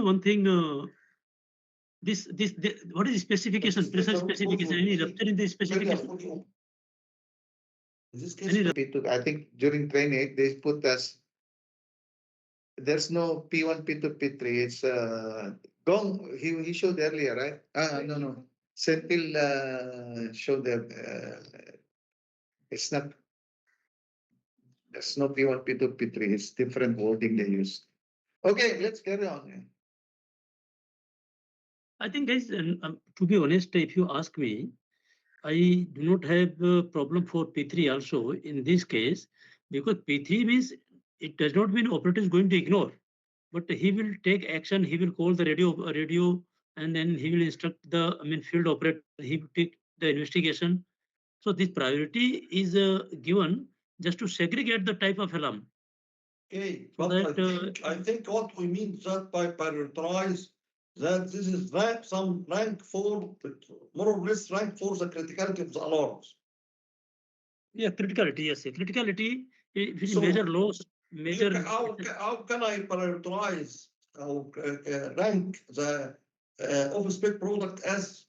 one thing. What is the specification? Precise specification? Any rupture in the specification? I think during train 8 they put us. There's no P1, P2, P3. It's Gong. He showed earlier, right? No. Sentil showed that it's not. There's no P1, P2, P3. It's different wording they use. Okay, let's carry on. I think, guys, to be honest, if you ask me, I do not have a problem for P3 also in this case, because P3 means it does not mean operator is going to ignore, but he will take action. He will call the radio, and then he will instruct the field operator. He will take the investigation. So this priority is given just to segregate the type of alarm. Okay, but I think what we mean that by prioritize, that this is some rank for, more or less rank for the criticality of the alarms. Yeah, criticality, yes. Criticality, if it is major loss, major. How can I prioritize or rank the office spec product as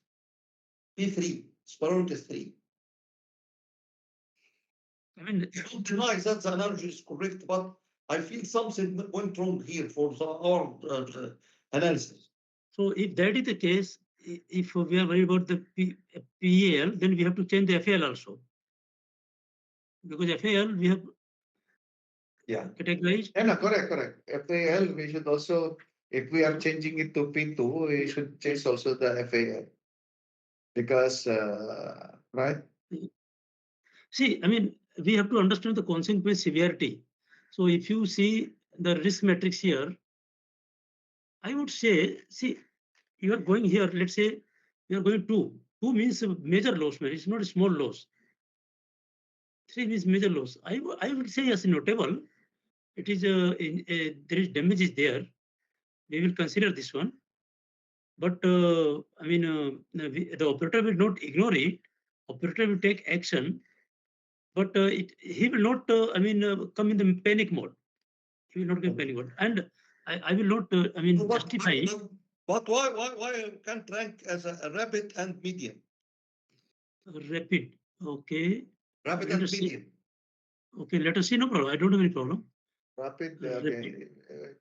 P3, priority 3? I don't deny that the analogy is correct, but I feel something went wrong here for our analysis. So if that is the case, if we are worried about the PAL, then we have to change the FAL also. Because FAL we have categorized. Yeah, no, correct. FAL we should also, if we are changing it to P2, we should change also the FAL. Because, right? See, we have to understand the consequence severity. So if you see the risk matrix here, I would say, see, you are going here, let's say you are going 2. 2 means a major loss, man. It's not a small loss. 3 means major loss. I would say as notable, it is there is damage is there. We will consider this one. But the operator will not ignore it. Operator will take action, but he will not come in the panic mode. He will not get panic mode, and I will not justify. But why can't rank as a rapid and medium? Rapid, okay. Rapid and medium. Okay, let us see. No problem. I don't have any problem. Rapid. Okay.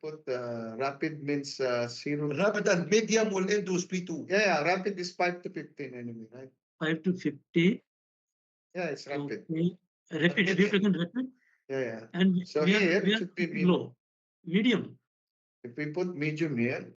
Put rapid means 0. Rapid and medium will end with P2. Yeah. Rapid is 5 to 15 anyway, right? 5 to 50. Yeah, it's rapid. Okay. Rapid. Have you taken rapid? Yeah. And so here it should be low, medium. If we put medium here,